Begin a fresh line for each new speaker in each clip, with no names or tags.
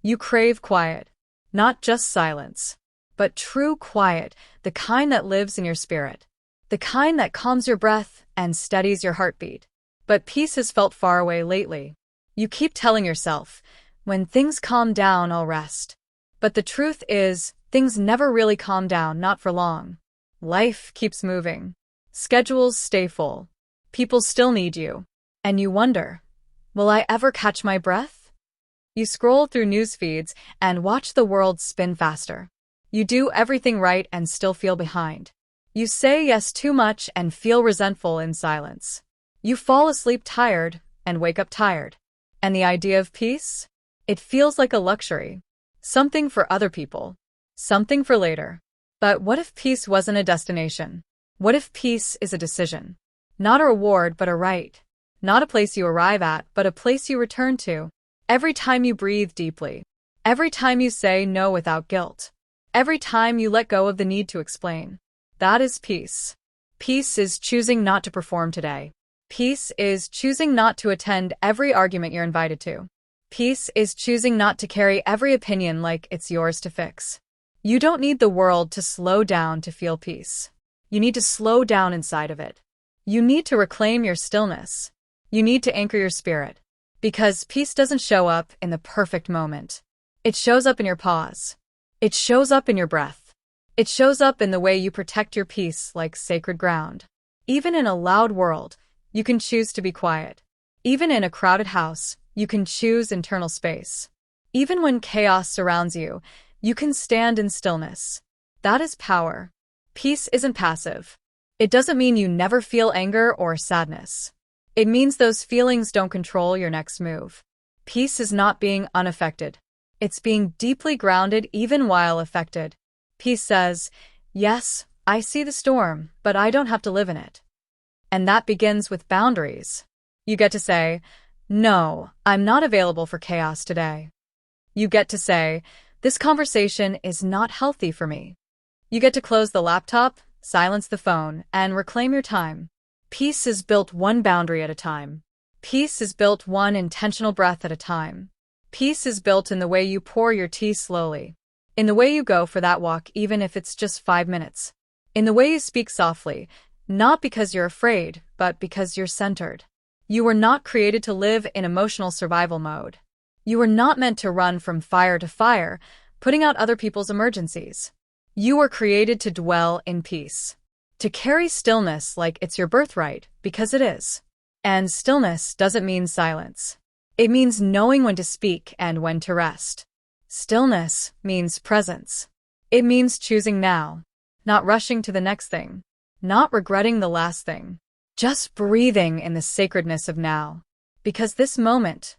You crave quiet. Not just silence, but true quiet, the kind that lives in your spirit. The kind that calms your breath and steadies your heartbeat. But peace has felt far away lately. You keep telling yourself, when things calm down, I'll rest. But the truth is, things never really calm down, not for long. Life keeps moving. Schedules stay full. People still need you. And you wonder, will I ever catch my breath? You scroll through news feeds and watch the world spin faster. You do everything right and still feel behind. You say yes too much and feel resentful in silence. You fall asleep tired and wake up tired. And the idea of peace? It feels like a luxury. Something for other people. Something for later. But what if peace wasn't a destination? What if peace is a decision? Not a reward, but a right. Not a place you arrive at, but a place you return to. Every time you breathe deeply. Every time you say no without guilt. Every time you let go of the need to explain. That is peace. Peace is choosing not to perform today. Peace is choosing not to attend every argument you're invited to. Peace is choosing not to carry every opinion like it's yours to fix. You don't need the world to slow down to feel peace. You need to slow down inside of it. You need to reclaim your stillness. You need to anchor your spirit. Because peace doesn't show up in the perfect moment. It shows up in your pause. It shows up in your breath. It shows up in the way you protect your peace like sacred ground. Even in a loud world, you can choose to be quiet. Even in a crowded house, you can choose internal space. Even when chaos surrounds you, you can stand in stillness. That is power. Peace isn't passive. It doesn't mean you never feel anger or sadness. It means those feelings don't control your next move. Peace is not being unaffected. It's being deeply grounded even while affected. Peace says, yes, I see the storm, but I don't have to live in it. And that begins with boundaries. You get to say, no, I'm not available for chaos today. You get to say, this conversation is not healthy for me. You get to close the laptop, silence the phone, and reclaim your time. Peace is built one boundary at a time. Peace is built one intentional breath at a time. Peace is built in the way you pour your tea slowly. In the way you go for that walk even if it's just 5 minutes. In the way you speak softly, not because you're afraid, but because you're centered. You were not created to live in emotional survival mode. You were not meant to run from fire to fire, putting out other people's emergencies. You were created to dwell in peace. To carry stillness like it's your birthright, because it is. And stillness doesn't mean silence. It means knowing when to speak and when to rest. Stillness means presence. It means choosing now, not rushing to the next thing, not regretting the last thing, just breathing in the sacredness of now. Because this moment,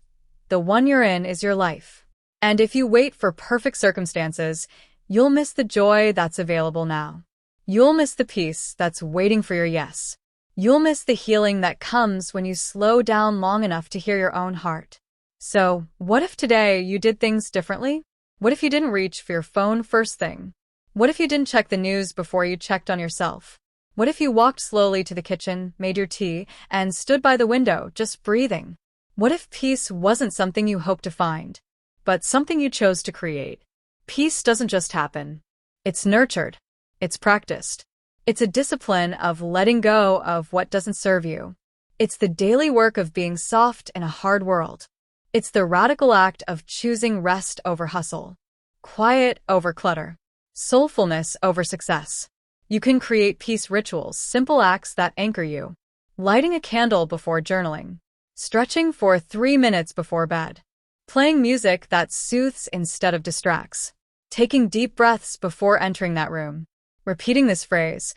the one you're in, is your life. And if you wait for perfect circumstances, you'll miss the joy that's available now. You'll miss the peace that's waiting for your yes. You'll miss the healing that comes when you slow down long enough to hear your own heart. So, what if today you did things differently? What if you didn't reach for your phone first thing? What if you didn't check the news before you checked on yourself? What if you walked slowly to the kitchen, made your tea, and stood by the window, just breathing? What if peace wasn't something you hoped to find, but something you chose to create? Peace doesn't just happen. It's nurtured. It's practiced. It's a discipline of letting go of what doesn't serve you. It's the daily work of being soft in a hard world. It's the radical act of choosing rest over hustle, quiet over clutter, soulfulness over success. You can create peace rituals, simple acts that anchor you. Lighting a candle before journaling. Stretching for 3 minutes before bed. Playing music that soothes instead of distracts. Taking deep breaths before entering that room. Repeating this phrase,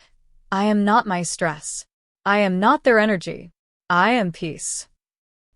I am not my stress. I am not their energy. I am peace.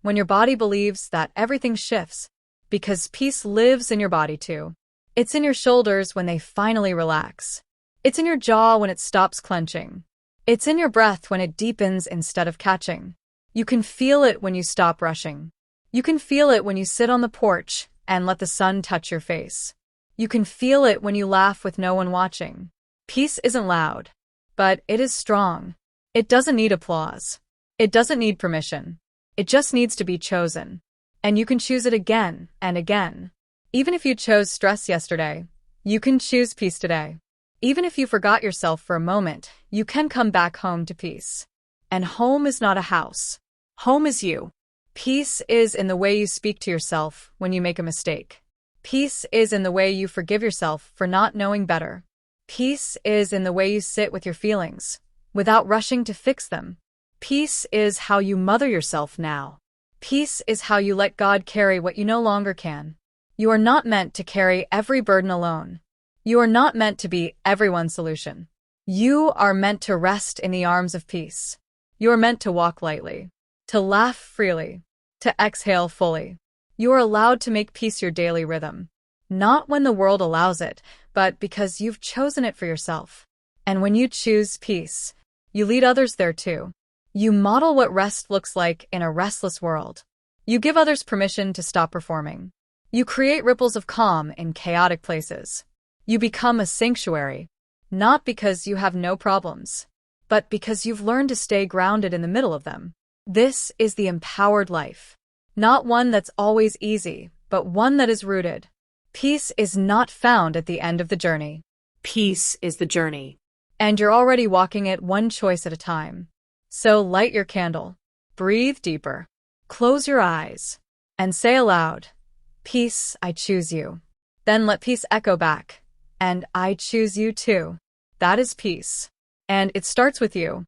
When your body believes that, everything shifts, because peace lives in your body too. It's in your shoulders when they finally relax. It's in your jaw when it stops clenching. It's in your breath when it deepens instead of catching. You can feel it when you stop rushing. You can feel it when you sit on the porch and let the sun touch your face. You can feel it when you laugh with no one watching. Peace isn't loud, but it is strong. It doesn't need applause. It doesn't need permission. It just needs to be chosen. And you can choose it again and again. Even if you chose stress yesterday, you can choose peace today. Even if you forgot yourself for a moment, you can come back home to peace. And home is not a house. Home is you. Peace is in the way you speak to yourself when you make a mistake. Peace is in the way you forgive yourself for not knowing better. Peace is in the way you sit with your feelings, without rushing to fix them. Peace is how you mother yourself now. Peace is how you let God carry what you no longer can. You are not meant to carry every burden alone. You are not meant to be everyone's solution. You are meant to rest in the arms of peace. You are meant to walk lightly, to laugh freely, to exhale fully. You are allowed to make peace your daily rhythm, not when the world allows it, but because you've chosen it for yourself. And when you choose peace, you lead others there too. You model what rest looks like in a restless world. You give others permission to stop performing. You create ripples of calm in chaotic places. You become a sanctuary, not because you have no problems, but because you've learned to stay grounded in the middle of them. This is the empowered life. Not one that's always easy, but one that is rooted. Peace is not found at the end of the journey.
Peace is the journey.
And you're already walking it one choice at a time. So light your candle, breathe deeper, close your eyes, and say aloud, "Peace, I choose you." Then let peace echo back, "And I choose you too." That is peace. And it starts with you.